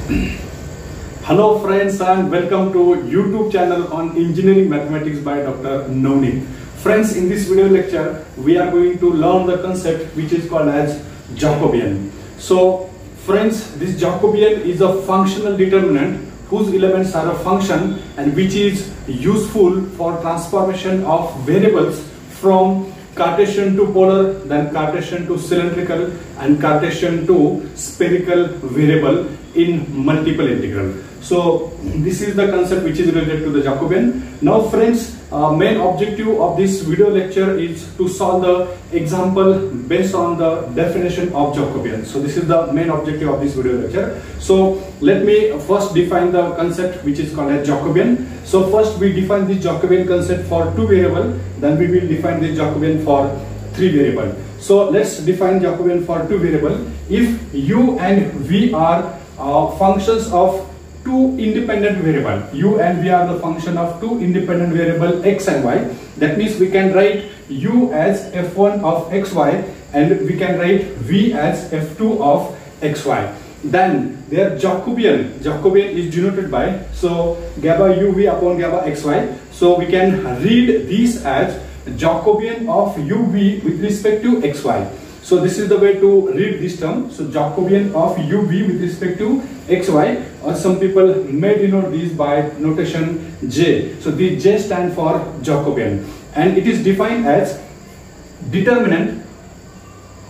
Hello friends and welcome to YouTube channel on Engineering Mathematics by Dr. Navneet. Friends, in this video lecture we are going to learn the concept which is called as Jacobian. So friends, this Jacobian is a functional determinant whose elements are a function and which is useful for transformation of variables from Cartesian to polar, then Cartesian to cylindrical and Cartesian to spherical variable in multiple integral. So this is the concept which is related to the Jacobian. Now friends, main objective of this video lecture is to solve the example based on the definition of Jacobian. So this is the main objective of this video lecture. So let me first define the concept which is called as Jacobian. So first we define the Jacobian concept for two variable, then we will define the Jacobian for three variable. So let's define Jacobian for two variable. If u and v are functions of two independent variable, u and v are the function of two independent variable x and y, that means we can write u as f1 of xy and we can write v as f2 of xy. Then their Jacobian is denoted by, so gamma uv upon gamma xy. So we can read these as Jacobian of uv with respect to xy. So this is the way to read this term. So Jacobian of uv with respect to xy, or some people may denote these by notation j. So the j stand for Jacobian and it is defined as determinant.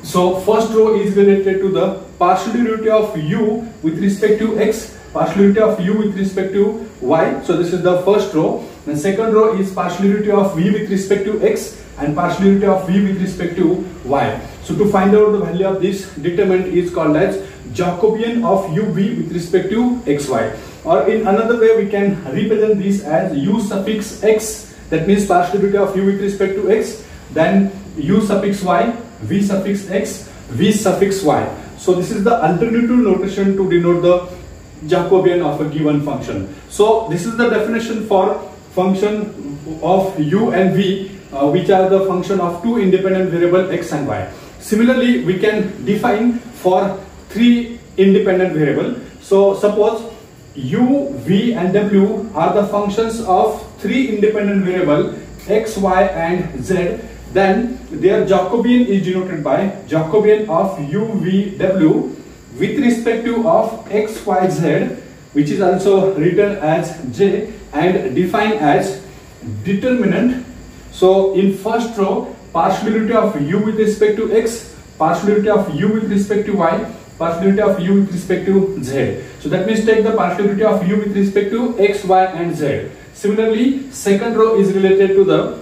So first row is related to the partial derivative of u with respect to x, partial derivative of u with respect to y. So this is the first row. And second row is partial derivative of v with respect to x and partial derivative of v with respect to y. So to find out the value of this determinant is called as Jacobian of uv with respect to xy. Or in another way we can represent this as u suffix x, that means partial derivative of u with respect to x, then u suffix y, v suffix x, v suffix y. So this is the alternative notation to denote the Jacobian of a given function. So this is the definition for function of u and v, which are the function of two independent variable x and y. Similarly, we can define for three independent variable. So suppose u, v and w are the functions of three independent variable x, y and z. Then their Jacobian is denoted by Jacobian of u, v, w with respect to of x, y, z, which is also written as j and defined as determinant. So in first row, partial derivative of u with respect to x, partial derivative of u with respect to y, partial derivative of u with respect to z. So that means take the partial derivative of u with respect to x, y and z. Similarly, second row is related to the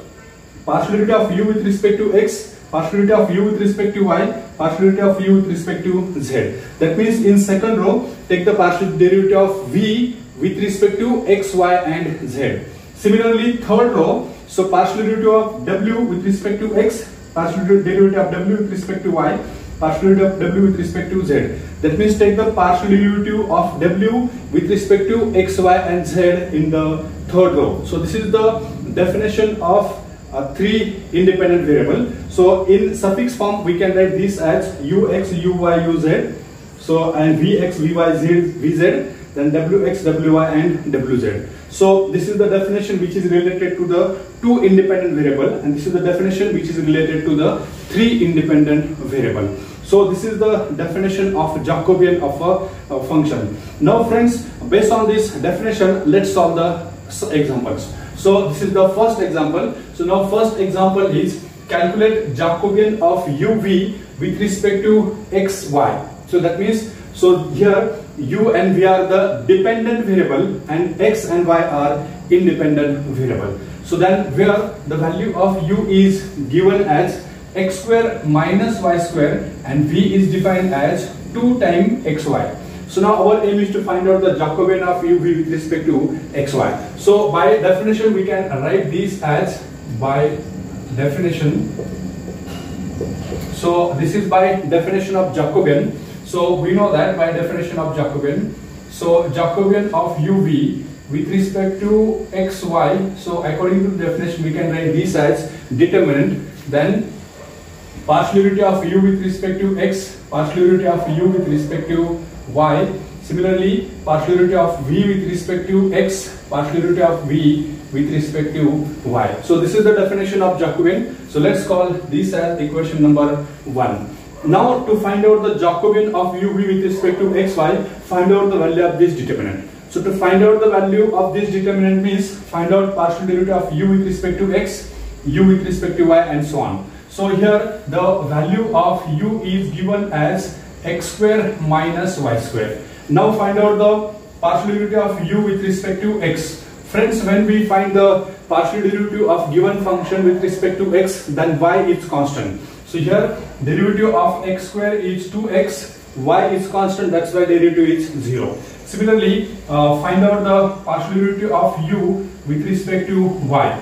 partial derivative of u with respect to x, partial derivative of u with respect to y, partial derivative of u with respect to z. That means in second row, take the partial derivative of v with respect to x, y and z. Similarly, third row, so partial derivative of w with respect to x, partial derivative of w with respect to y, partial derivative of w with respect to z. That means take the partial derivative of w with respect to x, y and z in the third row. So this is the definition of three independent variable. So in suffix form we can write this as ux, uy, uz. So and vx, vy, vz, then wx, wy and wz. So this is the definition which is related to the two independent variable, and this is the definition which is related to the three independent variable. So this is the definition of Jacobian of a function. Now friends, based on this definition, let's solve the examples. So this is the first example. So now first example is calculate Jacobian of uv with respect to xy. So that means, so here u and v are the dependent variable and x and y are independent variable. So then where the value of u is given as x square minus y square and v is defined as 2 times xy. So now our aim is to find out the Jacobian of uv with respect to xy. So by definition we can write this as by definition. So this is by definition of Jacobian. So we know that by definition of Jacobian, so Jacobian of uv with respect to xy, so according to the definition we can write this as determinant, then partial derivative of u with respect to x, partial derivative of u with respect to y, Similarly, partial derivative of v with respect to x, partial derivative of v with respect to y. So this is the definition of Jacobian. So let's call this as equation number 1. Now to find out the Jacobian of uv with respect to xy, find out the value of this determinant. So to find out the value of this determinant means find out partial derivative of u with respect to x, u with respect to y, and so on. So here the value of u is given as x square minus y square. Now find out the partial derivative of u with respect to x. Friends, when we find the partial derivative of given function with respect to x, then y is constant. So here derivative of x square is 2x, y is constant, that's why derivative is 0. Similarly, find out the partial derivative of u with respect to y.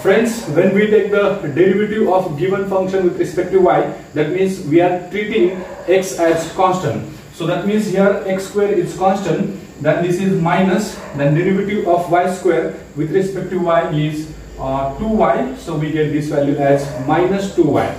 Friends, when we take the derivative of given function with respect to y, that means we are treating x as constant. So that means here x square is constant, then this is minus, then derivative of y square with respect to y is 2y, so we get this value as minus 2y.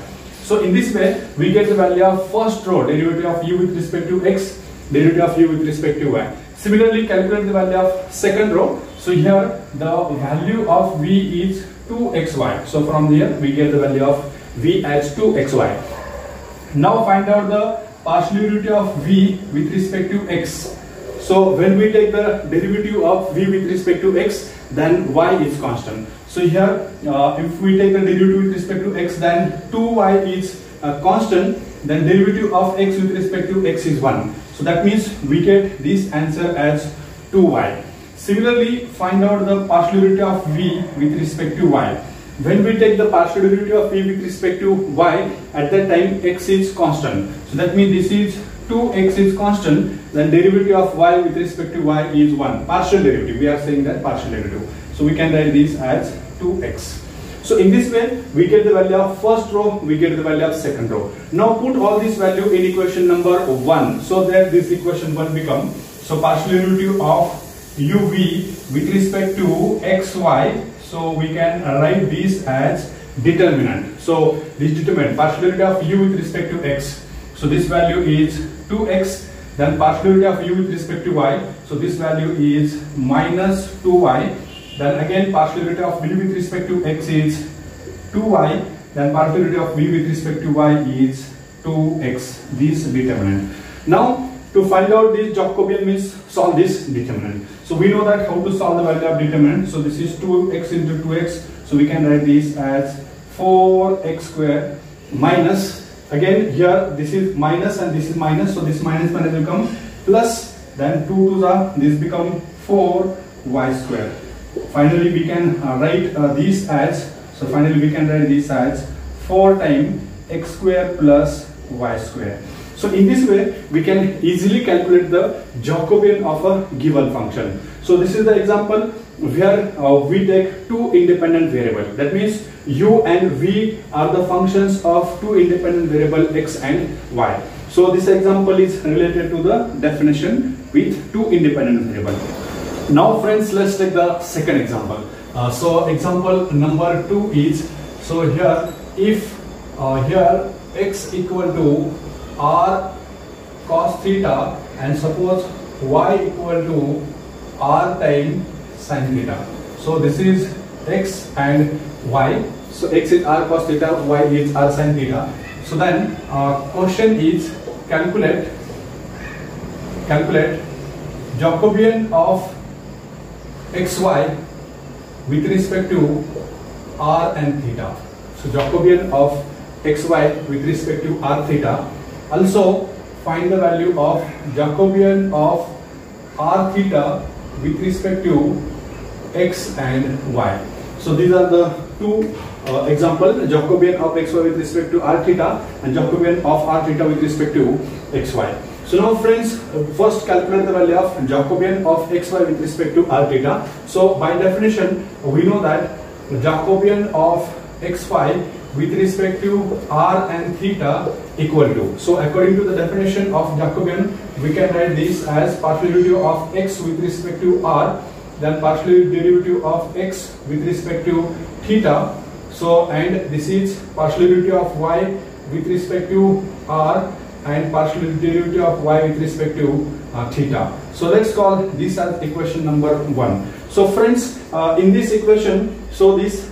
So in this way, we get the value of first row, derivative of u with respect to x, derivative of u with respect to y. Similarly, calculate the value of second row. So here the value of v is 2xy. So from here we get the value of v as 2xy. Now find out the partial derivative of v with respect to x. So when we take the derivative of v with respect to x, then y is constant. So here if we take the derivative with respect to x, then 2y is constant, then derivative of x with respect to x is 1. So that means we get this answer as 2y. Similarly, find out the partial derivative of v with respect to y. When we take the partial derivative of v with respect to y, at that time x is constant. So that means this is 2x is constant, then derivative of y with respect to y is 1. Partial derivative, we are saying that partial derivative. So we can write this as 2x. So in this way, we get the value of first row, we get the value of second row. Now put all this value in equation number 1, so that this equation 1 become, so partial derivative of uv with respect to xy, so we can write this as determinant. So this determinant, partial derivative of u with respect to x, so this value is 2x, then partial derivative of u with respect to y, so this value is minus 2y, then again partial derivative of v with respect to x is 2y, then partial derivative of v with respect to y is 2x, this determinant. Now to find out this Jacobian means solve this determinant. So we know that how to solve the value of determinant. So this is 2x into 2x, so we can write this as 4x square minus, again here this is minus and this is minus, so this minus will become plus, then 2 to the this become 4y square. Finally we can write this as, so finally we can write this as 4 times x square plus y square. So in this way we can easily calculate the Jacobian of a given function. So this is the example where we take two independent variables. That means u and v are the functions of two independent variables x and y. So this example is related to the definition with two independent variables. Now friends, let's take the second example. So example number 2 is, so here if here x equal to r cos theta and suppose y equal to r times sin theta. So this is x and y. So x is r cos theta, y is r sin theta. So then question is calculate Jacobian of xy with respect to r and theta. So Jacobian of xy with respect to r theta. Also find the value of Jacobian of r theta with respect to x and y. So these are the two examples, Jacobian of xy with respect to r theta and Jacobian of r theta with respect to xy. So now friends, first calculate the value of Jacobian of xy with respect to r theta. So by definition we know that Jacobian of xy with respect to r and theta equal to. So according to the definition of Jacobian, we can write this as partial derivative of x with respect to r, then partial derivative of x with respect to theta. So and this is partial derivative of y with respect to r, and partial derivative of y with respect to theta. So let's call this as equation number 1. So friends, in this equation, so this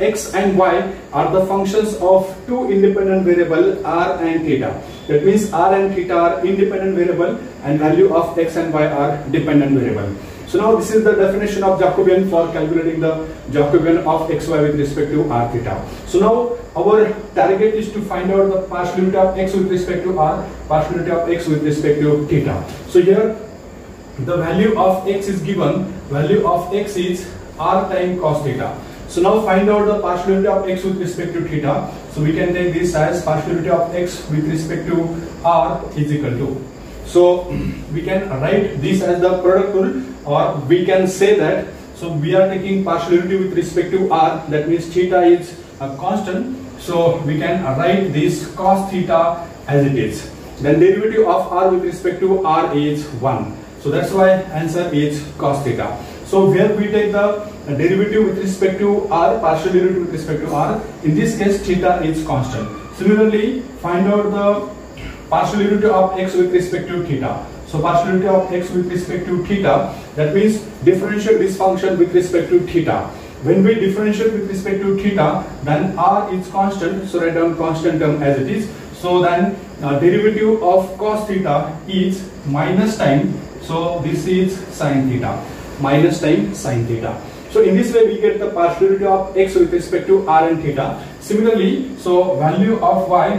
x and y are the functions of two independent variable r and theta. That means r and theta are independent variable and value of x and y are dependent variable. So now this is the definition of Jacobian for calculating the Jacobian of xy with respect to r theta. So now our target is to find out the partial derivative of x with respect to r, partial derivative of x with respect to theta. So here the value of x is given, value of x is r time cos theta. So now find out the partial derivative of x with respect to theta. So we can take this as partial derivative of x with respect to r is equal to. So we can write this as the product rule, or we can say that, so we are taking partial derivative with respect to r, that means theta is a constant, so we can write this cos theta as it is. Then derivative of r with respect to r is 1. So that's why answer is cos theta. So here we take the derivative with respect to r, partial derivative with respect to r. In this case, theta is constant. Similarly, find out the partial derivative of x with respect to theta. So partial derivative of x with respect to theta, that means differentiate this function with respect to theta. When we differentiate with respect to theta, then r is constant, so write down constant term as it is. So then derivative of cos theta is minus time, so this is sin theta, minus time sin theta. So in this way we get the partial derivative of x with respect to r and theta. Similarly, so value of y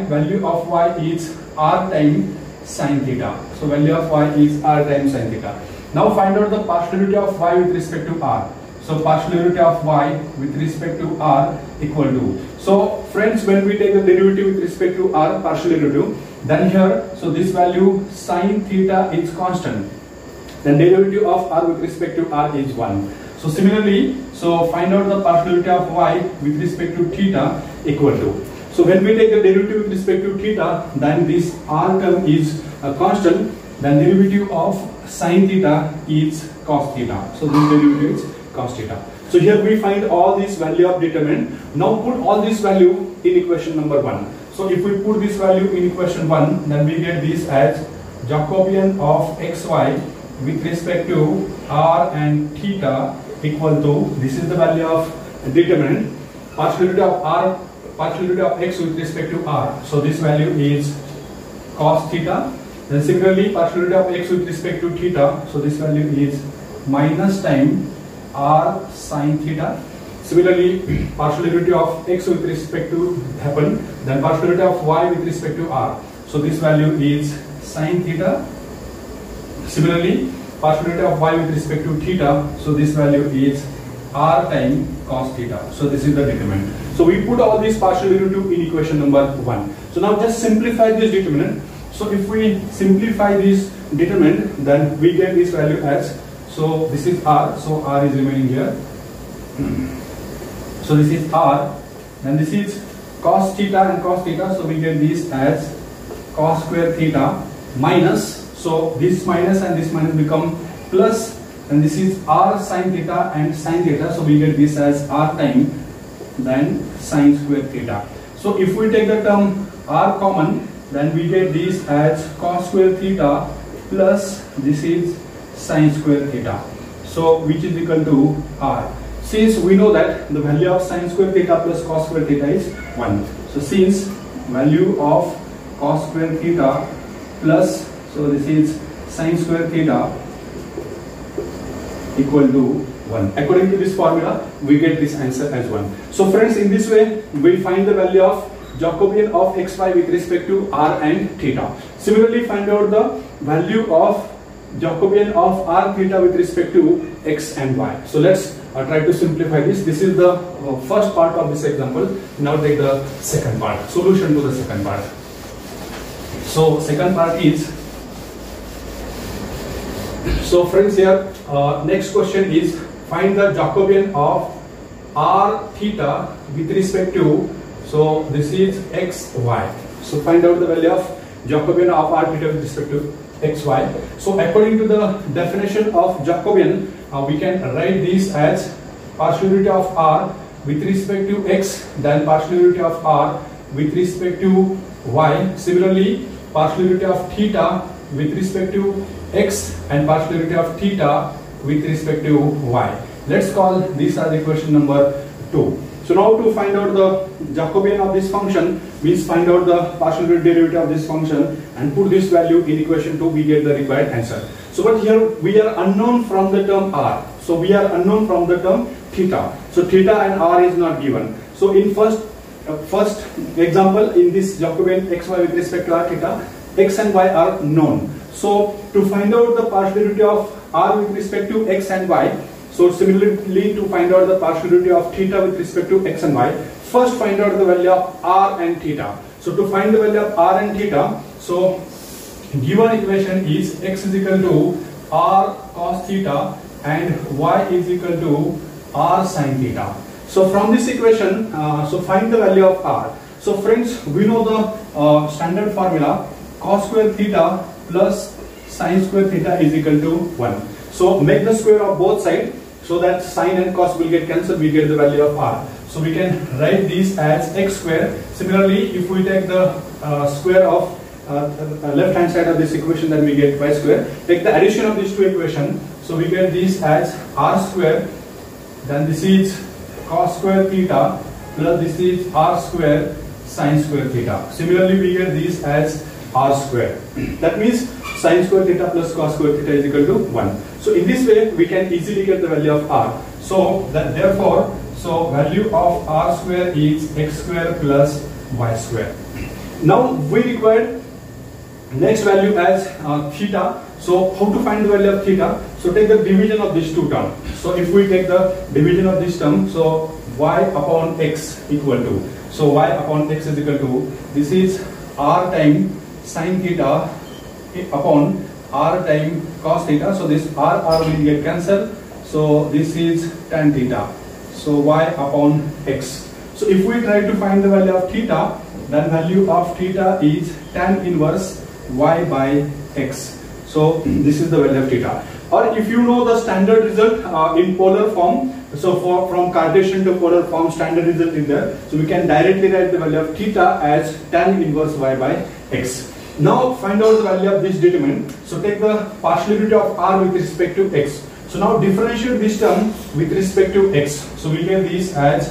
is r time sin theta. So value of y is r time sin theta. Now find out the partial derivative of y with respect to r. So partial derivative of y with respect to r equal to. So friends, when we take the derivative with respect to r, partial derivative, then here, so this value sin theta is constant. Then derivative of r with respect to r is 1. So similarly, so find out the partial derivative of y with respect to theta equal to. So when we take the derivative with respect to theta, then this r term is a constant. Then derivative of sin theta is cos theta. So this derivative is cos theta. So here we find all these value of determinant. Now put all this value in equation number 1. So if we put this value in equation 1, then we get this as Jacobian of xy with respect to r and theta equal to, this is the value of determinant, partial derivative of r, partial derivative of x with respect to r. So this value is cos theta. Then similarly, partial derivative of x with respect to theta, so this value is minus time r sin theta. Similarly, partial derivative of x with respect to happen, then partial derivative of y with respect to r. So this value is sin theta. Similarly, partial derivative of y with respect to theta, so this value is r time cos theta. So this is the determinant. So we put all these partial derivative in equation number 1. So now just simplify this determinant. So if we simplify this determinant, then we get this value as, so this is r, so r is remaining here. So this is r, and this is cos theta and cos theta, so we get this as cos square theta minus, so this minus and this minus become plus, and this is r sin theta and sin theta, so we get this as r time then sin square theta. So if we take the term r common, then we get this as cos square theta plus this is sin square theta, so which is equal to r. Since we know that the value of sin square theta plus cos square theta is 1, so since value of cos square theta plus, so this is sin square theta equal to 1. According to this formula, we get this answer as 1. So friends, in this way, we find the value of Jacobian of xy with respect to r and theta. Similarly, find out the value of Jacobian of r theta with respect to x and y. So let's try to simplify this. This is the first part of this example. Now take the second part, solution to the second part. So second part is, so friends, here next question is find the Jacobian of r theta with respect to, so this is x y. So find out the value of Jacobian of r theta with respect to x y. So according to the definition of Jacobian, we can write this as partial derivative of r with respect to x, then partial derivative of r with respect to y. Similarly, partial derivative of theta with respect to x and partial derivative of theta with respect to y. Let's call this as equation number 2. So now to find out the Jacobian of this function means find out the partial derivative of this function and put this value in equation 2, we get the required answer. So but here we are unknown from the term r. So we are unknown from the term theta. So theta and r is not given. So in first example, in this Jacobian xy with respect to r theta, x and y are known. So to find out the partial derivative of r with respect to x and y, so similarly to find out the partial derivative of theta with respect to x and y, first find out the value of r and theta. So to find the value of r and theta, so given equation is x is equal to r cos theta and y is equal to r sin theta. So from this equation, so find the value of r. So friends, we know the standard formula, cos square theta plus sin square theta is equal to 1. So make the square of both sides so that sin and cos will get cancelled, we get the value of r. So we can write this as x square. Similarly, if we take the square of left hand side of this equation, then we get y square. Take the addition of these two equations, so we get this as r square, then this is cos square theta plus this is r square sin square theta. Similarly, we get this as r square. That means sin square theta plus cos square theta is equal to 1. So in this way, we can easily get the value of r. So that therefore, so value of r square is x square plus y square. Now we require next value as theta. So how to find the value of theta? So take the division of these two terms. So if we take the division of this term, so y upon x equal to, so y upon x is equal to, this is r time sin theta upon r time cos theta. So this r will get cancelled. So this is tan theta. So y upon x. So if we try to find the value of theta, then value of theta is tan inverse y by x. So this is the value of theta. Or if you know the standard result in polar form, so from Cartesian to polar form, standard result is there. So we can directly write the value of theta as tan inverse y by x. Now find out the value of this determinant. So take the partial derivative of r with respect to x. So now differentiate this term with respect to x. So we get this as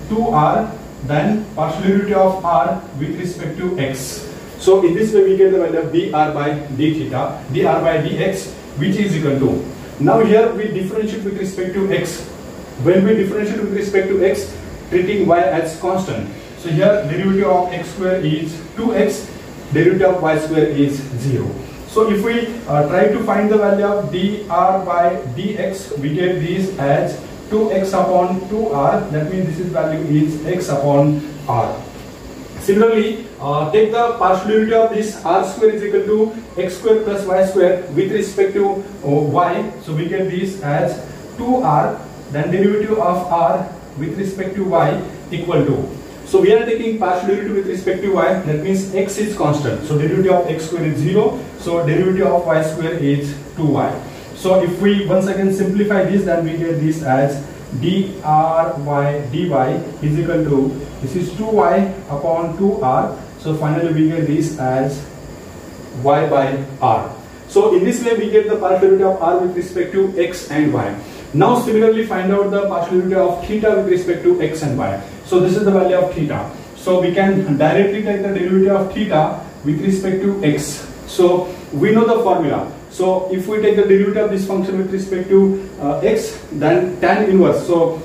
2r, then partial derivative of r with respect to x. So in this way we get the value of dr by d theta, dr by dx, which is equal to. Now here we differentiate with respect to x. When we differentiate with respect to x, treating y as constant. So here derivative of x square is 2x, derivative of y square is 0. So if we try to find the value of dr by dx, we get this as 2x upon 2r. That means this is value is x upon r. Similarly, take the partial derivative of this r square is equal to x square plus y square with respect to y. So we get this as 2r, then derivative of r with respect to y equal to. So we are taking partial derivative with respect to y. That means x is constant. So derivative of x square is 0. So derivative of y square is 2y. So if we once again simplify this, then we get this as dry dy is equal to, this is 2y upon 2r. So finally we get this as y by r. So in this way we get the partial derivative of r with respect to x and y. Now similarly find out the partial derivative of theta with respect to x and y. So this is the value of theta. So we can directly take the derivative of theta with respect to x. So we know the formula. So if we take the derivative of this function with respect to x, then tan inverse. So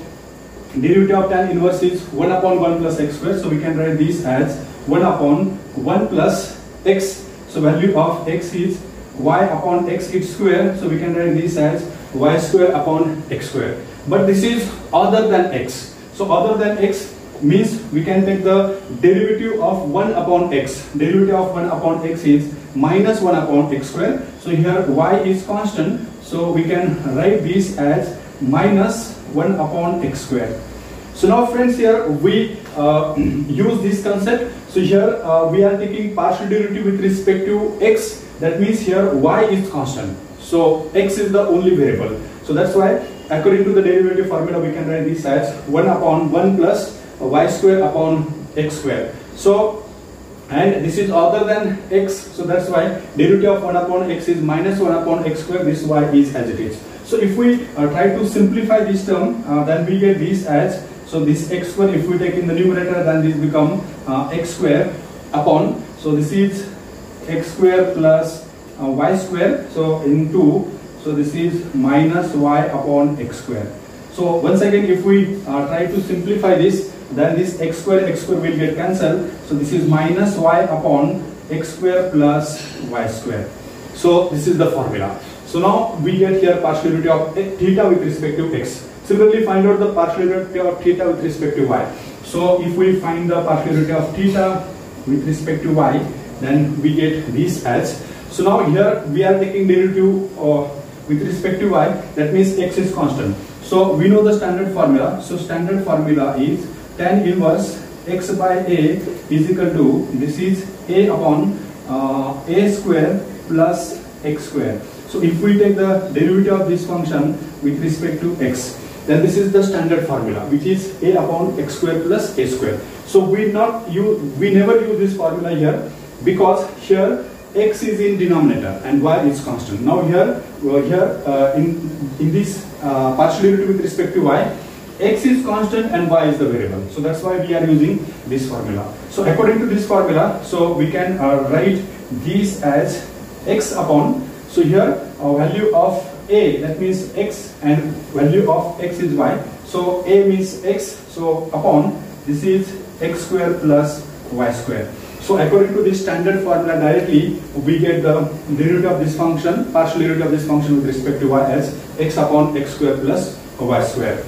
derivative of tan inverse is 1 upon 1 plus x square. So we can write this as 1 upon 1 plus x. So value of x is y upon x its square. So we can write this as y square upon x square. But this is other than x. So other than x means we can take the derivative of 1 upon x. Derivative of 1 upon x is minus 1 upon x square. So here y is constant. So we can write this as minus 1 upon x square. So now friends, here we use this concept. So here we are taking partial derivative with respect to x. That means here y is constant. So x is the only variable. So that's why according to the derivative formula we can write this as 1 upon 1 plus y square upon x square. So and this is other than x, so that's why derivative of 1 upon x is minus 1 upon x square. This y is as it is. So if we try to simplify this term, then we get this as, so this x square, if we take in the numerator, then this become x square upon, so this is x square plus y square, so into, so this is minus y upon x square. So once again, if we try to simplify this, then this x square will get cancelled. So this is minus y upon x square plus y square. So this is the formula. So now we get here partial derivative of theta with respect to x. Similarly, find out the partial derivative of theta with respect to y. So if we find the partial derivative of theta with respect to y, then we get this as, so now here we are taking derivative with respect to y, that means x is constant. So we know the standard formula. So standard formula is tan inverse x by a is equal to, this is a upon a square plus x square. So if we take the derivative of this function with respect to x, then this is the standard formula, which is a upon x square plus a square. So we never use this formula here, because here x is in denominator and y is constant. Now here in this partial derivative with respect to y, x is constant and y is the variable. So that's why we are using this formula. So according to this formula, so we can write this as x upon, so here value of a, that means x, and value of x is y. So a means x, so upon, this is x square plus y square. So according to this standard formula, directly we get the derivative of this function, partial derivative of this function with respect to y as x upon x square plus y square.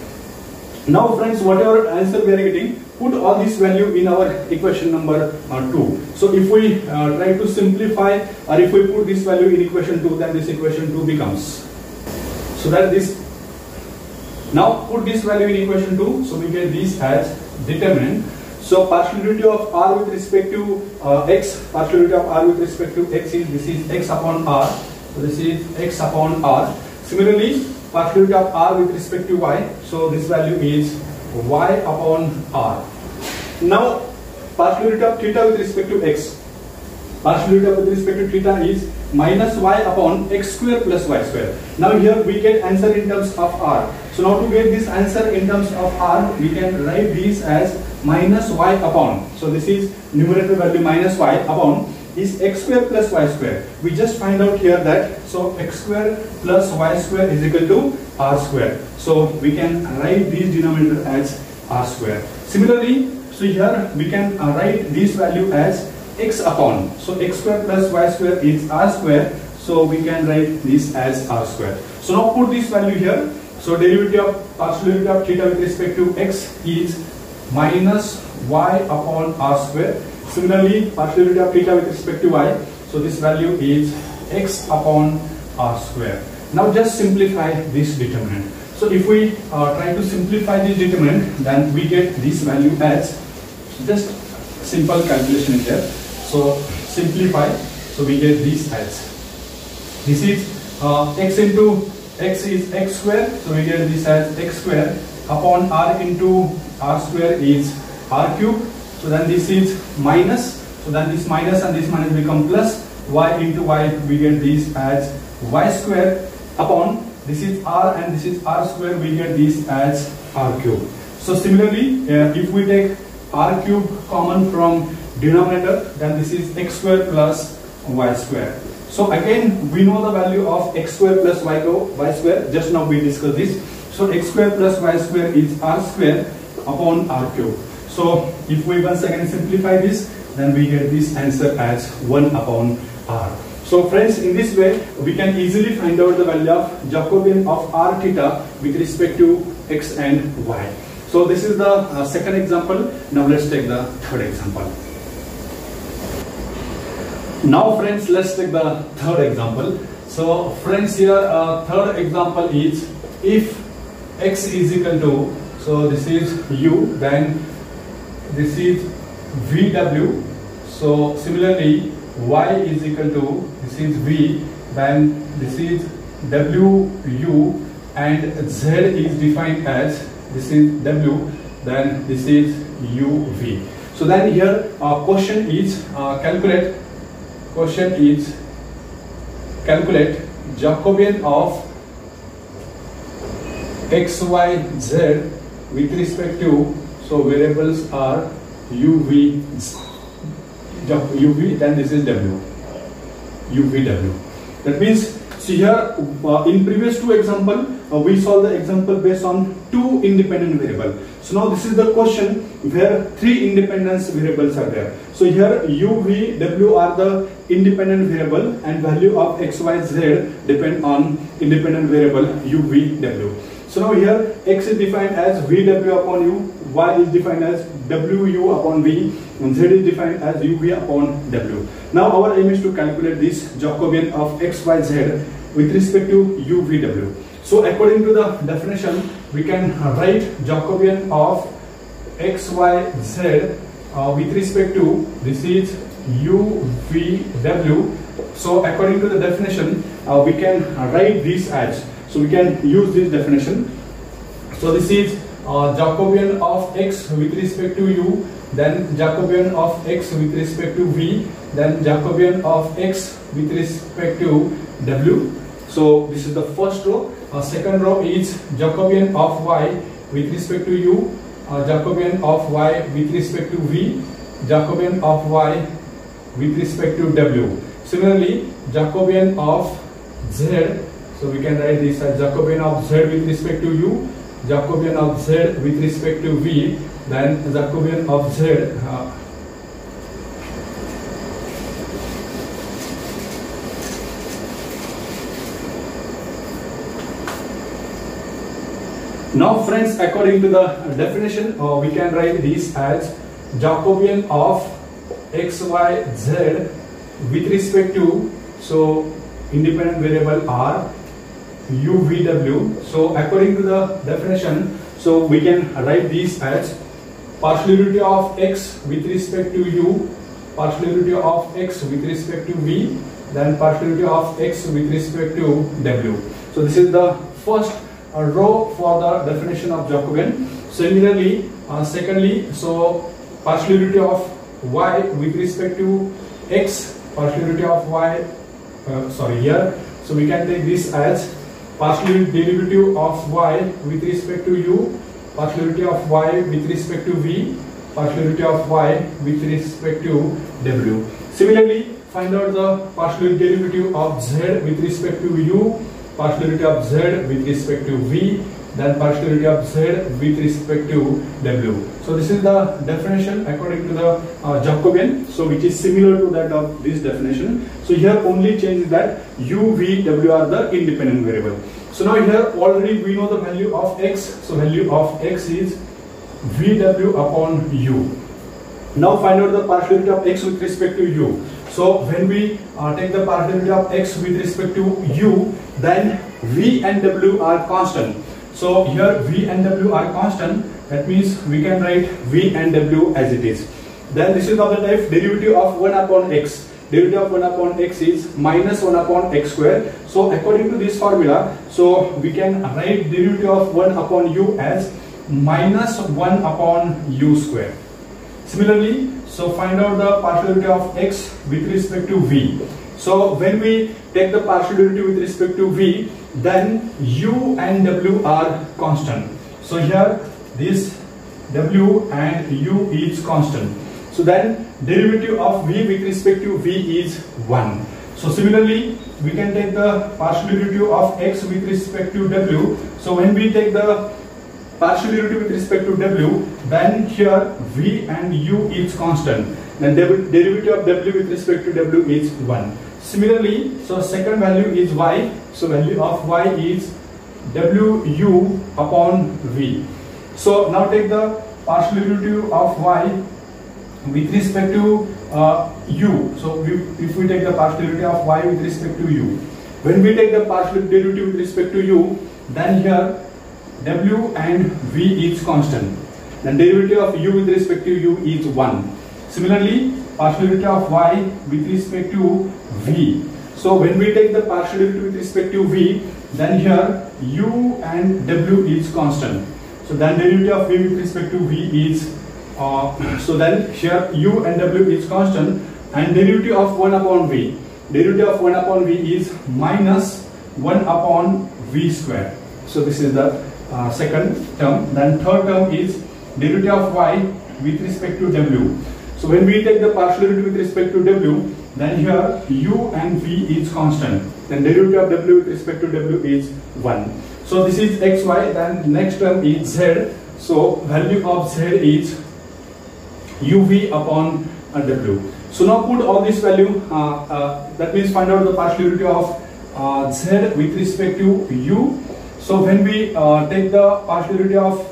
Now friends, whatever answer we are getting, put all this value in our equation number 2. So if we try to simplify, or if we put this value in equation 2, then this equation 2 becomes, so that this, now put this value in equation 2, so we get this as determinant. So partial derivative of r with respect to x, partial derivative of r with respect to x is, this is x upon r, so this is x upon r. Similarly, partial derivative of r with respect to y, so this value is y upon r. Now partial derivative of theta with respect to x, partial derivative with respect to theta is minus y upon x square plus y square. Now here we get answer in terms of r. So now to get this answer in terms of r, we can write this as minus y upon, so this is numerator value minus y upon is x square plus y square. We just find out here that, so x square plus y square is equal to r square. So we can write this denominator as r square. Similarly, so here we can write this value as x upon, so x square plus y square is r square, so we can write this as r square. So now put this value here. So derivative of partial derivative of theta with respect to x is minus y upon r square. Similarly, partial derivative of theta with respect to y, so this value is x upon r square. Now just simplify this determinant. So if we try to simplify this determinant, then we get this value as, just simple calculation is there. So simplify, so we get this as, this is x into x is x square, so we get this as x square upon r into r square is r cube. So then this is minus, so then this minus and this minus become plus, y into y, we get this as y square upon, this is r and this is r square, we get this as r cube. So similarly, if we take r cube common from denominator, then this is x square plus y square. So again, we know the value of x square plus y square, just now we discussed this. So x square plus y square is r square upon r cube. So if we once again simplify this, then we get this answer as 1 upon r. So friends, in this way, we can easily find out the value of Jacobian of r theta with respect to x and y. So this is the second example. Now let's take the third example. Now friends, let's take the third example. So friends, here third example is, if x is equal to, so this is u, then this is VW. So similarly, y is equal to, this is V, then this is WU, and Z is defined as, this is W, then this is UV. So then here question is calculate Jacobian of x, y, z with respect to, so variables are u, v, then this is w, u, v, w. That means, see here in previous two example we solved the example based on two independent variable. So now this is the question where three independent variables are there. So here u, v, w are the independent variable and value of x, y, z depend on independent variable u, v, w. So now here x is defined as vw upon u, y is defined as wu upon v, and z is defined as uv upon w. Now our aim is to calculate this Jacobian of x, y, z with respect to u, v, w. So according to the definition, we can write Jacobian of x, y, z with respect to, this is u, v, w. So according to the definition, we can write this as, so we can use this definition. So this is Jacobian of x with respect to u, then Jacobian of x with respect to v, then Jacobian of x with respect to w. So this is the first row. Second row is Jacobian of y with respect to u, Jacobian of y with respect to v, Jacobian of y with respect to w. Similarly, Jacobian of z, so we can write this as Jacobian of z with respect to u, Jacobian of z with respect to v, then Jacobian of z Now friends, according to the definition, we can write this as Jacobian of x, y, z with respect to, so independent variable are u, v, w. So according to the definition, so we can write this as partial derivative of x with respect to u, partial derivative of x with respect to v, then partial derivative of x with respect to w. So this is the first row for the definition of Jacobian. Similarly, secondly, so partial derivative of y with respect to x, partial derivative of y, here, so we can take this as partial derivative of y with respect to u, partial derivative of y with respect to v, partial derivative of y with respect to w. Similarly, find out the partial derivative of z with respect to u, partial derivative of z with respect to v, then partial derivative of z with respect to w. So this is the definition according to the Jacobian, so which is similar to that of this definition. So here only change is that u, v, w are the independent variable. So now here already we know the value of x, so value of x is vw upon u. Now find out the partial derivative of x with respect to u. So when we take the partial derivative of x with respect to u, then v and w are constant. So here v and w are constant, that means we can write v and w as it is. Then this is of the type derivative of 1 upon x. Derivative of 1 upon x is minus 1 upon x square. So according to this formula, so we can write derivative of 1 upon u as minus 1 upon u square. Similarly, so find out the partial derivative of x with respect to v. So when we take the partial derivative with respect to v, then u and w are constant. So here this w and u is constant. So then derivative of v with respect to v is 1. So similarly, we can take the partial derivative of x with respect to w. So when we take the partial derivative with respect to w, then here v and u is constant. Then derivative of w with respect to w is 1. Similarly, so second value is y. So value of y is wu upon v. So now take the partial derivative of y with respect to u. So if we take the partial derivative of y with respect to u, when we take the partial derivative with respect to u, then here w and v is constant. Then derivative of u with respect to u is 1. Similarly, partial derivative of y with respect to v. So when we take the partial derivative with respect to v, then here u and w is constant. So then derivative of v with respect to v is So then here u and w is constant, and derivative of 1 upon v. Derivative of 1 upon v is minus 1 upon v square. So this is the second term. Then third term is derivative of y with respect to w. So when we take the partial derivative with respect to w, then here u and v is constant. Then derivative of w with respect to w is 1. So this is xy. Then next term is z. So value of z is uv upon w. So now put all this value, that means find out the partial derivative of z with respect to u. So when we take the partial derivative of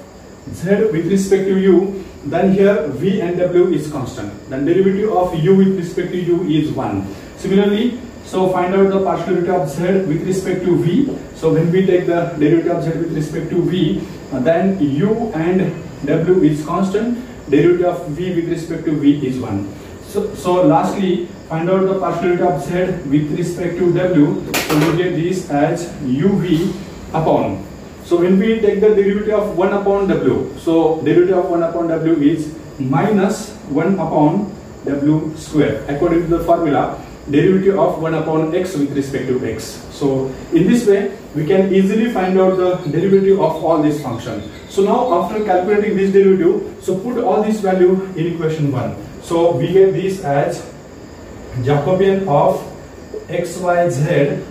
z with respect to u, then here v and w is constant. Then derivative of u with respect to u is 1. Similarly, so find out the partial derivative of z with respect to v. So when we take the derivative of z with respect to v, then u and w is constant. Derivative of v with respect to v is 1. So lastly, find out the partial derivative of z with respect to w. So we get this as uv upon. So when we take the derivative of 1 upon w, so derivative of 1 upon w is minus 1 upon w square. According to the formula, derivative of 1 upon x with respect to x. So in this way, we can easily find out the derivative of all these functions. So now after calculating this derivative, so put all this value in equation 1. So we get this as Jacobian of xyz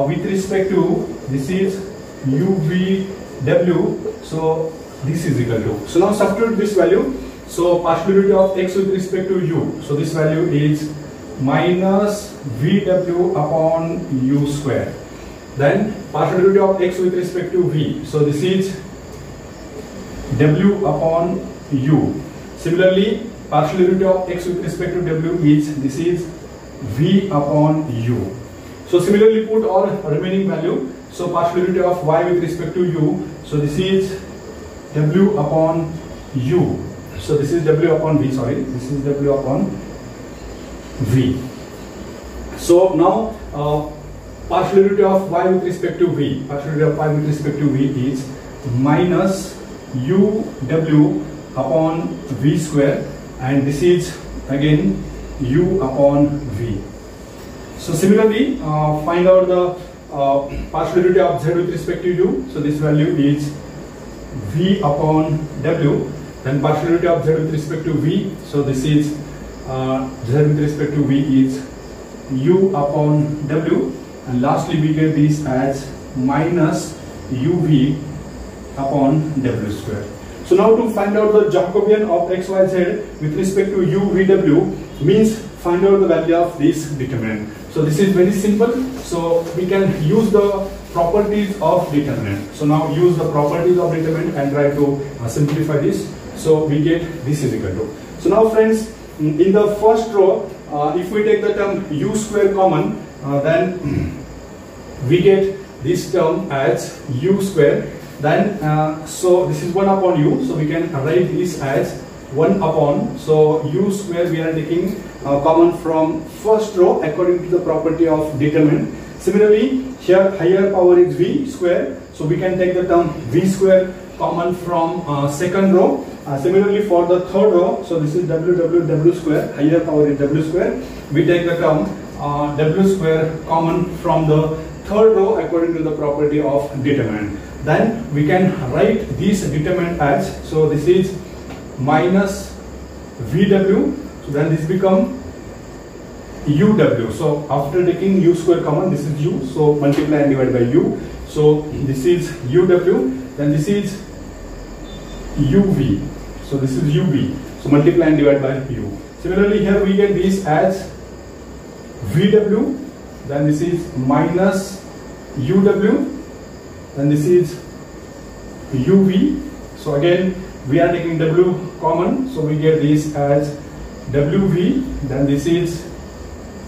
with respect to, this is uvw, so this is equal to, so now substitute this value. So partial derivative of x with respect to u, so this value is minus vw upon u square. Then partial derivative of x with respect to v, so this is w upon u. Similarly, partial derivative of x with respect to w is, this is v upon u. So similarly put all remaining value. So partial derivative of y with respect to u, so this is w upon u. So this is w upon v, sorry, this is w upon v. So now partial derivative of y with respect to v, partial derivative of y with respect to v is minus uw upon v square, and this is again u upon v. So similarly, find out the partial derivative of z with respect to u. So this value is v upon w. Then partial derivative of z with respect to v. So this is z with respect to v is u upon w. And lastly, we get this as minus uv upon w square. So now to find out the Jacobian of xyz with respect to u vw means find out the value of this determinant. So this is very simple. So we can use the properties of determinant. So now use the properties of determinant and try to simplify this. So we get this is equal to. So now friends, in the first row, if we take the term u square common, then we get this term as u square. Then so this is 1 upon u. So we can write this as 1 upon, so u square we are taking common from first row according to the property of determinant. Similarly, here higher power is v square, so we can take the term v square common from second row. Similarly for the third row, so this is w square, higher power is w square, we take the term w square common from the third row according to the property of determinant. Then we can write this determinant as, so this is minus vw, so then this become uw. So after taking u square common, this is u, so multiply and divide by u, so this is uw, then this is uv, so this is uv, so multiply and divide by u. Similarly here we get this as vw, then this is minus uw, then this is uv, so again we are taking w common, so we get this as wv, then this is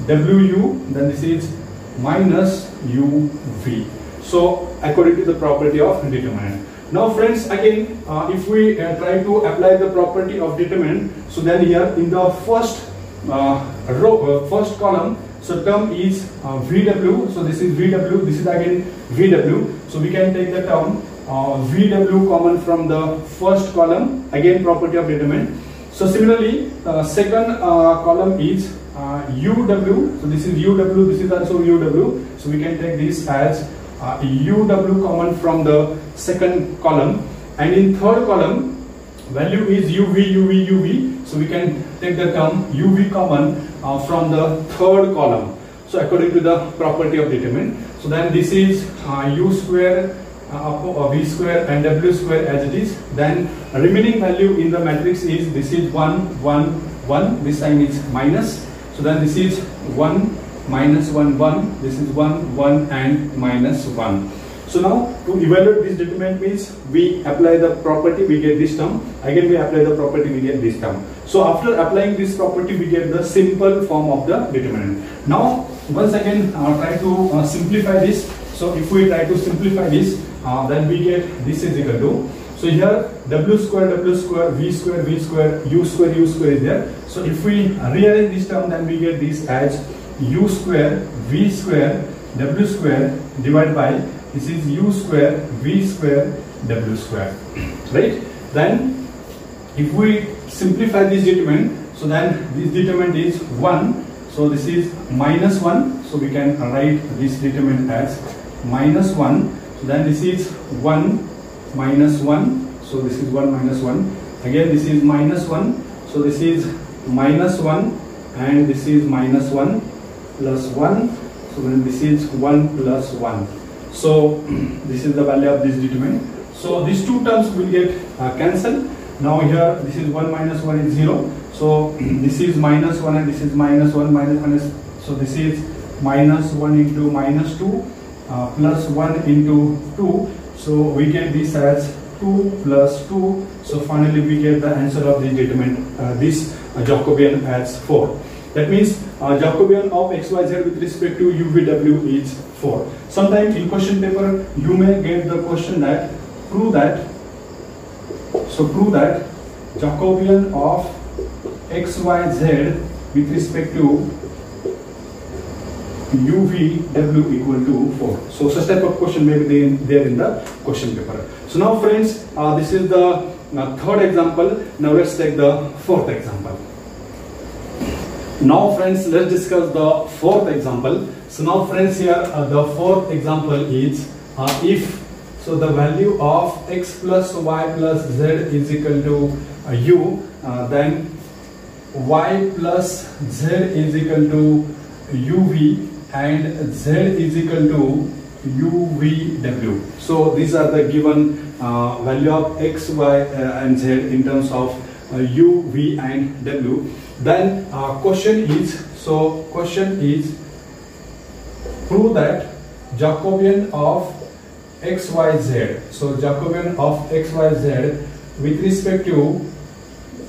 wu, then this is minus uv. So according to the property of determinant. Now friends, again if we try to apply the property of determinant, so then here in the first row, first column, so term is vw, so this is vw, this is again vw, so we can take the term vw common from the first column, again property of determinant. So similarly, second column is UW. So this is UW, this is also UW. So we can take this as UW common from the second column, and in third column value is UV, UV, UV. So we can take the term UV common from the third column. So according to the property of determinant. So then this is U square V square and W square as it is. Then remaining value in the matrix is, this is 1, 1, 1. This sign is minus. So then this is 1, minus 1, 1. This is 1, 1 and minus 1. So now to evaluate this determinant means we apply the property, we get this term. Again we apply the property, we get this term. So after applying this property, we get the simple form of the determinant. Now once again try to simplify this. So if we try to simplify this, then we get this is equal to, so here W square, V square, V square, U square is there. So if we rearrange this term, then we get this as U square, V square, W square divided by, this is U square, V square, W square, right? Then if we simplify this determinant, so then this determinant is 1. So this is minus 1. So we can write this determinant as minus 1. So then this is 1 minus 1. So this is 1 minus 1. Again this is minus 1. So this is minus 1 and this is minus 1 plus 1. So then this is 1 plus 1. So this is the value of this determinant. So these two terms will get cancelled. Now here this is 1 minus 1 is 0. So this is minus 1 and this is minus 1 minus. So this is minus 1 into minus 2 plus 1 into 2. So we get this as 2 plus 2. So finally we get the answer of this determinant, this Jacobian as 4. That means Jacobian of XYZ with respect to UVW is 4. Sometimes in question paper you may get the question that prove that Jacobian of XYZ with respect to UVW equal to 4. So such type of question may be there in the question paper. So now friends, this is the third example. Now let's take the fourth example. Now friends, let's discuss the fourth example. So now friends, here the fourth example is if so the value of x plus y plus z is equal to u, then y plus z is equal to uv and z is equal to uvw. So these are the given value of x, y and z in terms of u, v and w. Then question is prove that Jacobian of xyz. So Jacobian of xyz with respect to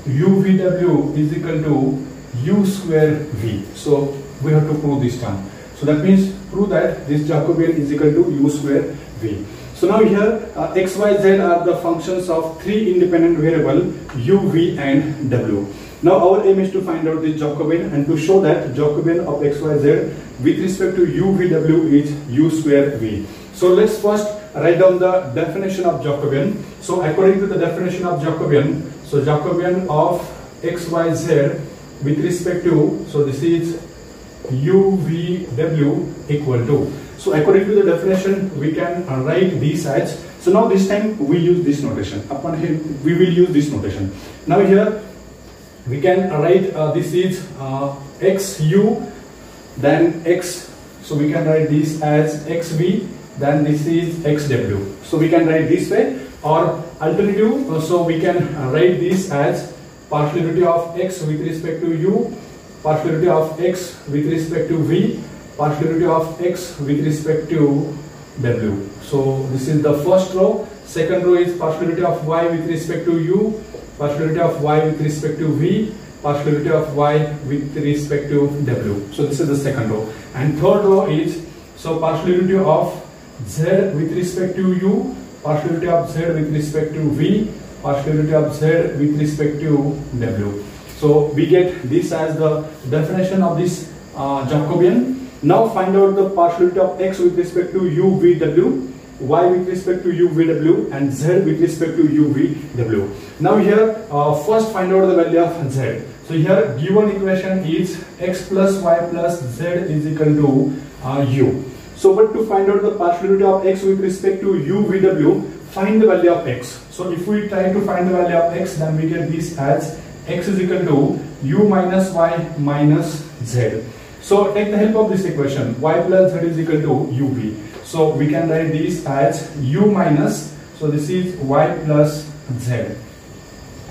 uvw is equal to u square v. So we have to prove this term. So that means prove that this Jacobian is equal to u square v. So now here x, y, z are the functions of three independent variable u, v and w. Now our aim is to find out this Jacobian and to show that Jacobian of x, y, z with respect to u, v, w is u square v. So let's first write down the definition of Jacobian. So according to the definition of Jacobian, so Jacobian of x, y, z with respect to, so this is u, v, w equal to. So according to the definition, we can write these as, so now this time we use this notation. Upon here we will use this notation. Now here we can write this is xu, then x, so we can write this as xv, then this is xw. So we can write this way, or alternative, so we can write this as partial derivative of x with respect to u, partial derivative of x with respect to v, partial derivative of x with respect to w. So this is the first row. Second row is partial derivative of y with respect to u, partial derivative of y with respect to v, partial derivative of y with respect to w. So this is the second row. And third row is, so partial derivative of z with respect to u, partial derivative of z with respect to v, partial derivative of z with respect to w. So we get this as the definition of this Jacobian. Now find out the partial derivative of x with respect to u, v, w. y with respect to UVW and z with respect to UVW. Now here first find out the value of z. So here given equation is x plus y plus z is equal to u. So but to find out the partial derivative of x with respect to UVW, find the value of x. So if we try to find the value of x, then we get this as x is equal to u minus y minus z. So take the help of this equation, y plus z is equal to uv. So we can write this as u minus, so this is y plus z.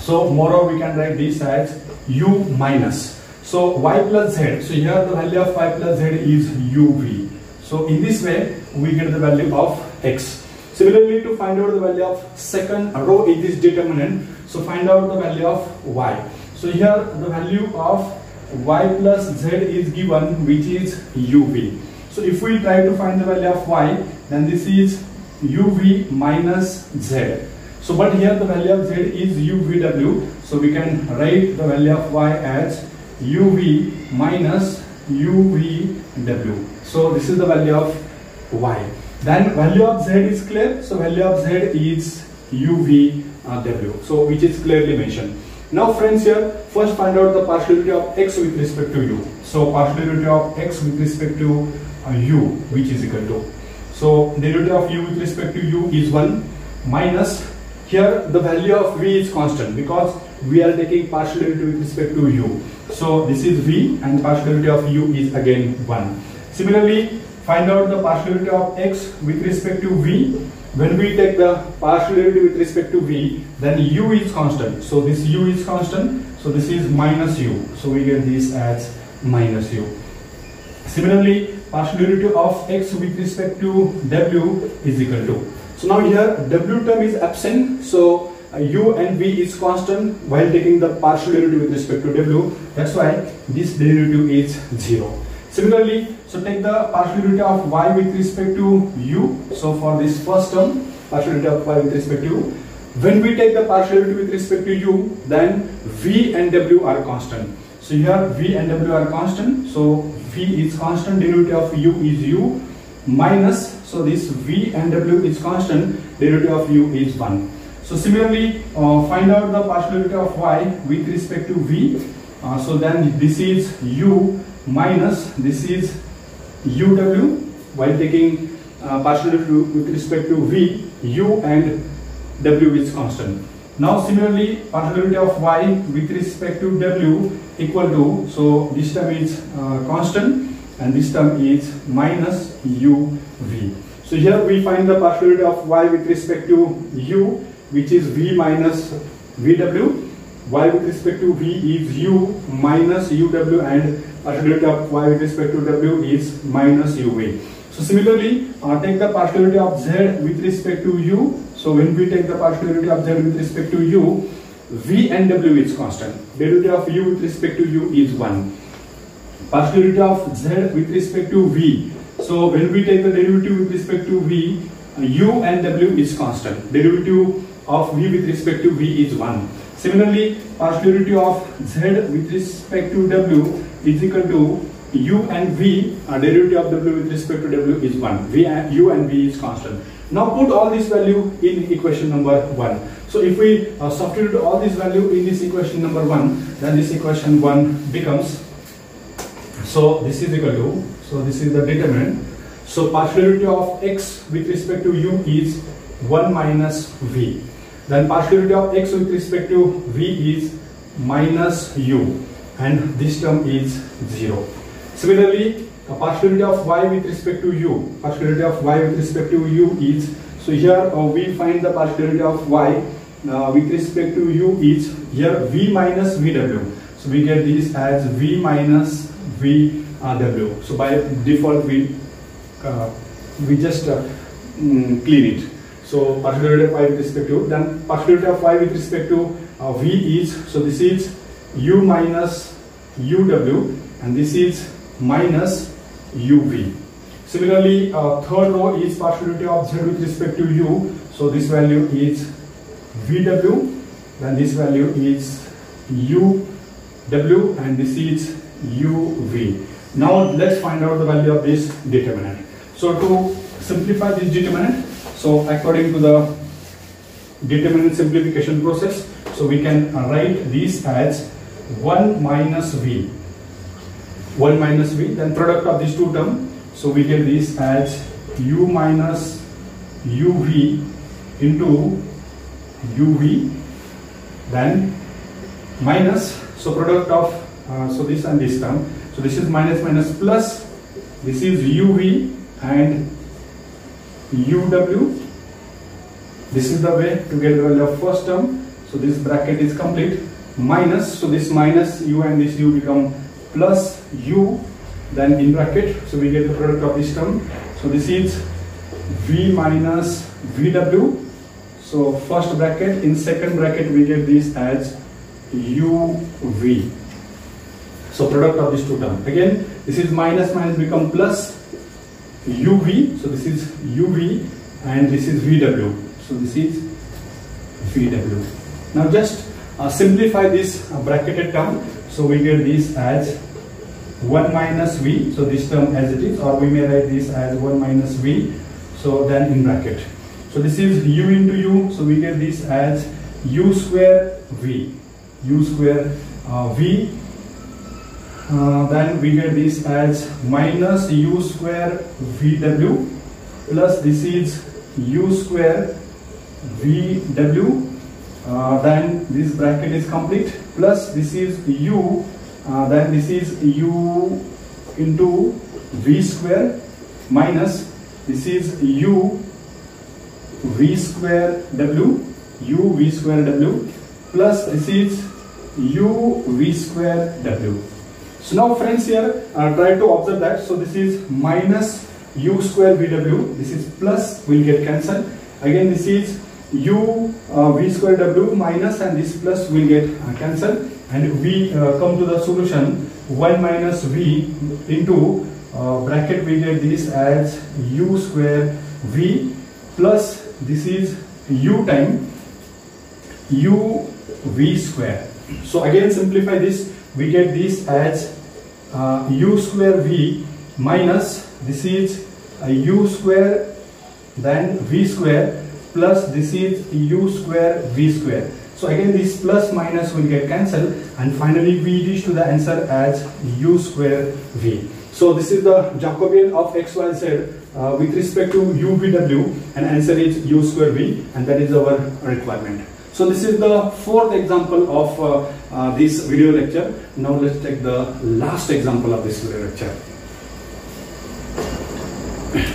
So moreover we can write this as u minus. So y plus z, so here the value of y plus z is uv. So in this way we get the value of x. Similarly, to find out the value of second row in this determinant, so find out the value of y. So here the value of y plus z is given, which is uv. So if we try to find the value of y, then this is uv minus z. So but here the value of z is UVW, so we can write the value of y as uv minus UVW. So this is the value of y. Then value of z is clear, so value of z is UVW, so which is clearly mentioned. Now friends, here first find out the partial derivative of x with respect to u. So partial derivative of x with respect to u, which is equal to, so derivative of u with respect to u is 1 minus, here the value of v is constant because we are taking partial derivative with respect to u. So this is v and partial derivative of u is again 1. Similarly, find out the partial derivative of x with respect to v. When we take the partial derivative with respect to v, then u is constant. So this u is constant. So this is minus u. So we get this as minus u. Similarly, partial derivative of x with respect to w is equal to. So now here w term is absent. So u and v is constant while taking the partial derivative with respect to w. That's why this derivative is 0. Similarly, so take the partial derivative of y with respect to u. So for this first term, partial derivative of y with respect to u. When we take the partial derivative with respect to u, then v and w are constant. So here v and w are constant. So v is constant, derivative of u is u minus. So this v and w is constant, derivative of u is 1. So similarly, find out the partial derivative of y with respect to v. So then this is u minus, this is uw. While taking partial derivative with respect to v, u and w is constant. Now similarly, partial derivative of y with respect to w equal to, so this term is constant and this term is minus uv. So here we find the partial derivative of y with respect to u, which is v minus vw. Y with respect to v is u minus uw, and partial derivative of y with respect to w is minus uv. So similarly, take the partial derivative of z with respect to u. So when we take the partial derivative of z with respect to u, v and w is constant. Derivative of u with respect to u is 1. Partial derivative of z with respect to v. So when we take the derivative with respect to v, u and w is constant. Derivative of v with respect to v is 1. Similarly, partial derivative of z with respect to w is equal to u and v, derivative of w with respect to w is 1. U and v is constant. Now put all this value in equation number 1. So if we substitute all this value in this equation number 1, then this equation 1 becomes, so this is equal to, so this is the determinant. So partial derivative of x with respect to u is 1 minus v. Then partial derivative of x with respect to v is minus u, and this term is 0. Similarly, a partial derivative of y with respect to u. Partial derivative of y with respect to u is, so here we find the partial derivative of y with respect to u is here v minus vw. So we get this as v minus vw. So by default we just clean it. So partial derivative of y with respect to, then partial derivative of y with respect to v is, so this is u minus uw, and this is minus uv. Similarly, third row is partial derivative of z with respect to u. So this value is vw, then this value is uw, and this is uv. Now let's find out the value of this determinant. So to simplify this determinant, So according to the determinant simplification process, so we can write these as 1 minus v. 1 minus v, then product of these two terms, so we get this as u minus uv into uv, then minus, so product of so this and this term, so this is minus minus plus, this is uv and uw. This is the way to get the value of first term. So this bracket is complete. Minus, so this minus u and this u become plus u, then in bracket, so we get the product of this term. So this is v minus vw. So first bracket, in second bracket we get this as uv. So product of these two terms. Again, this is minus minus become plus uv. So this is uv and this is vw. So this is vw. Now just simplify this bracketed term. So we get this as 1 minus v. So this term as it is, or we may write this as 1 minus v. So then in bracket. So this is u into u. So we get this as u square v. U square v. Then we get this as minus u square vw plus this is u square vw, then this bracket is complete, plus this is u, then this is u into v square minus this is u v square w, u v square w, plus this is u v square w. So now friends, here try to observe that. So this is minus u square vw, this is plus, will get cancelled. Again this is u v square w minus and this plus will get cancelled, and we come to the solution 1 minus v into bracket, we get this as u square v plus this is u time u v square. So again simplify this, we get this as u square v minus this is u square then v square plus this is u square v square. So again this plus minus will get cancelled, and finally we reach to the answer as u square v. So this is the Jacobian of x, y, z with respect to u, v, w, and answer is u square v, and that is our requirement. So this is the fourth example of this video lecture. Now let's take the last example of this video lecture.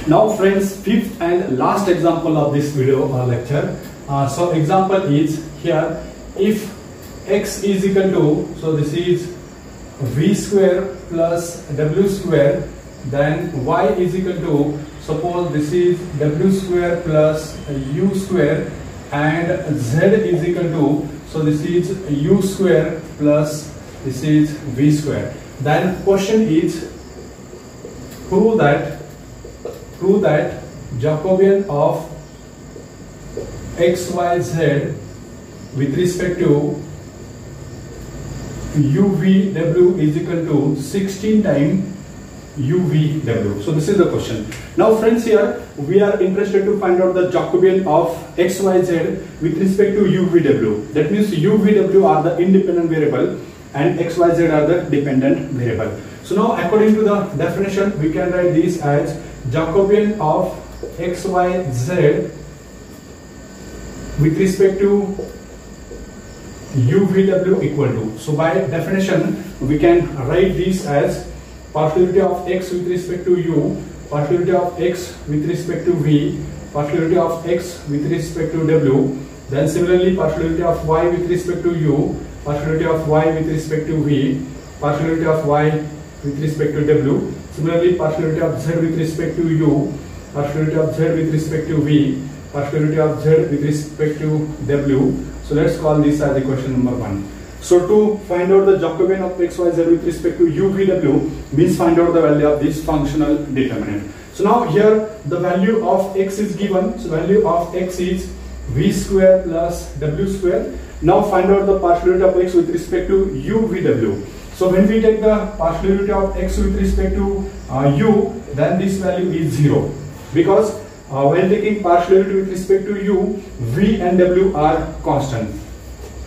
Now friends, fifth and last example of this video lecture. So example is here, if x is equal to, so this is v square plus w square, then y is equal to, suppose this is w square plus u square, and z is equal to, so this is u square plus this is v square. Then question is, prove that Jacobian of x, y, z with respect to u, v, w is equal to 16 times u, v, w. So this is the question. Now friends, here we are interested to find out the Jacobian of x, y, z with respect to u, v, w. That means u, v, w are the independent variable and x, y, z are the dependent variable. So now according to the definition, we can write this as Jacobian of x, y, z with respect to u, v, w equal to. So by definition, we can write this as partiality of x with respect to u, partiality of x with respect to v, partiality of x with respect to w, then similarly partiality of y with respect to u, partiality of y with respect to v, partiality of y with respect to w, similarly partiality of z with respect to u, partiality of z with respect to v, partiality of z with respect to w. So let's call this as equation number 1. So to find out the Jacobian of x, y, z with respect to u, v, w means find out the value of this functional determinant. So now here the value of x is given. So value of x is v square plus w square. Now find out the partiality of x with respect to u, v, w. So when we take the partiality of x with respect to u, then this value is 0, because while taking partial derivative with respect to u, v and w are constant.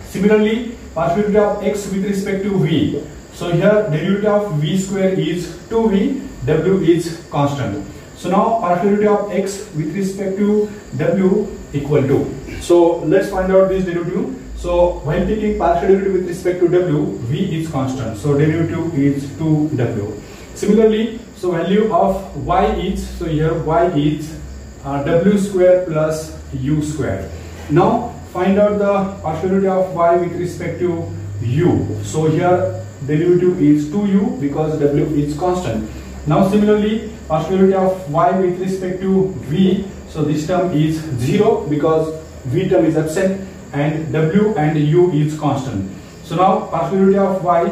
Similarly, partial derivative of x with respect to v. So here derivative of v square is 2v, w is constant. So now partial derivative of x with respect to w equal to. So let's find out this derivative. So while taking partial derivative with respect to w, v is constant. So derivative is 2w. Similarly, so value of y is, so here y is w square plus u square. Now find out the partial derivative of y with respect to u. So here derivative is 2u because w is constant. Now similarly, partial derivative of y with respect to v. So this term is 0 because v term is absent and w and u is constant. So now partial derivative of y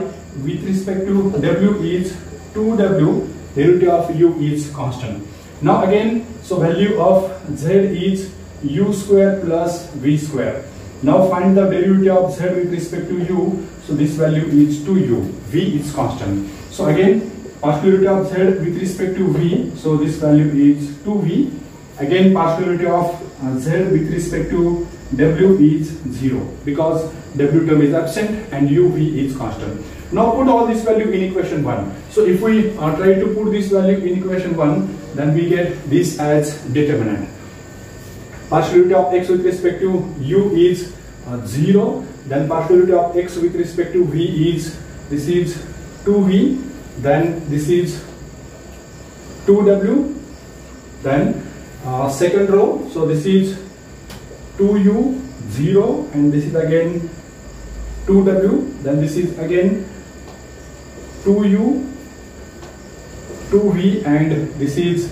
with respect to w is 2w, derivative of u is constant. Now again, so value of z is u square plus v square. Now find the derivative of z with respect to u. So this value is 2u, v is constant. So again, partial derivative of z with respect to v. So this value is 2v. Again, partial derivative of z with respect to w is 0 because w term is absent and u, v is constant. Now put all this value in equation 1. So if we try to put this value in equation 1, then we get this as determinant. Partial derivative of x with respect to u is 0. Then partial derivative of x with respect to v is, this is 2v. Then this is 2w. Then second row, so this is 2u 0 and this is again 2w. Then this is again 2u, 2v and this is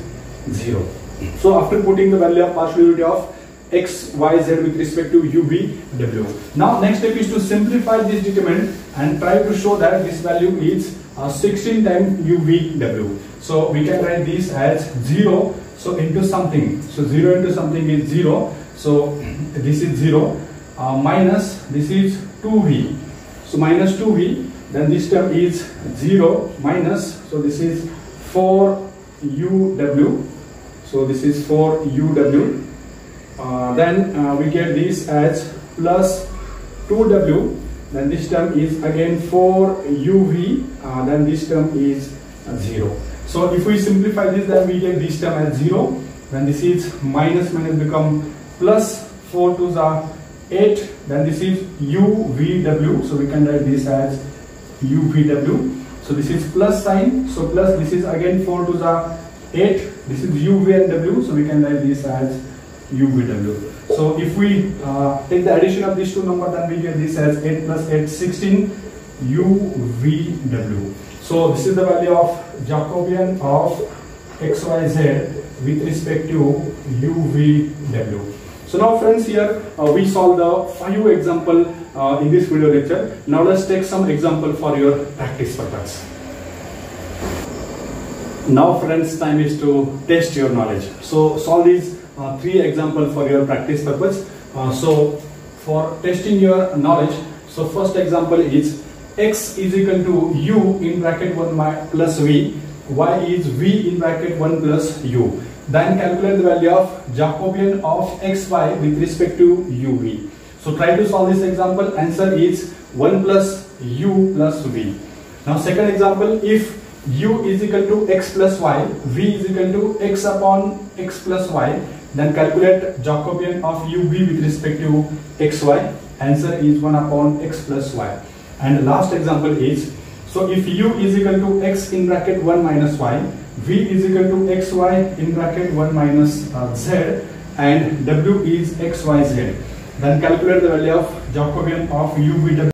0. So after putting the value of partial derivative of x, y, z with respect to u, v, w. Now next step is to simplify this determinant and try to show that this value is 16 times u, v, w. So we can write this as 0. So into something. So 0 into something is 0. So this is 0 minus this is 2v. So minus 2v. Then this term is 0 minus, so this is 4uw. So this is 4uw. Then we get this as plus 2w. Then this term is again 4uv. Then this term is 0. So if we simplify this, then we get this term as 0. Then this is minus become plus 4 to the 8. Then this is uvw. So we can write this as uvw. So this is plus sign. So plus this is again 4 to the 8. This is uv and w. So we can write this as uvw. So if we take the addition of these two numbers, then we get this as 8 plus 8, 16 uvw. So this is the value of Jacobian of xyz with respect to uvw. So now friends, here we solve the 5 example in this video lecture. Now let's take some example for your practice purpose. Now friends, time is to test your knowledge. So solve these 3 examples for your practice purpose. So for testing your knowledge, so first example is x is equal to u in bracket 1 plus v, y is v in bracket 1 plus u. Then calculate the value of Jacobian of xy with respect to uv. So try to solve this example. Answer is 1 plus u plus v. Now second example, if u is equal to x plus y, v is equal to x upon x plus y, then calculate Jacobian of uv with respect to xy. Answer is 1 upon x plus y. And last example is, so if u is equal to x in bracket 1 minus y, v is equal to xy in bracket 1 minus z, and w is xyz, then calculate the value of Jacobian of u v w.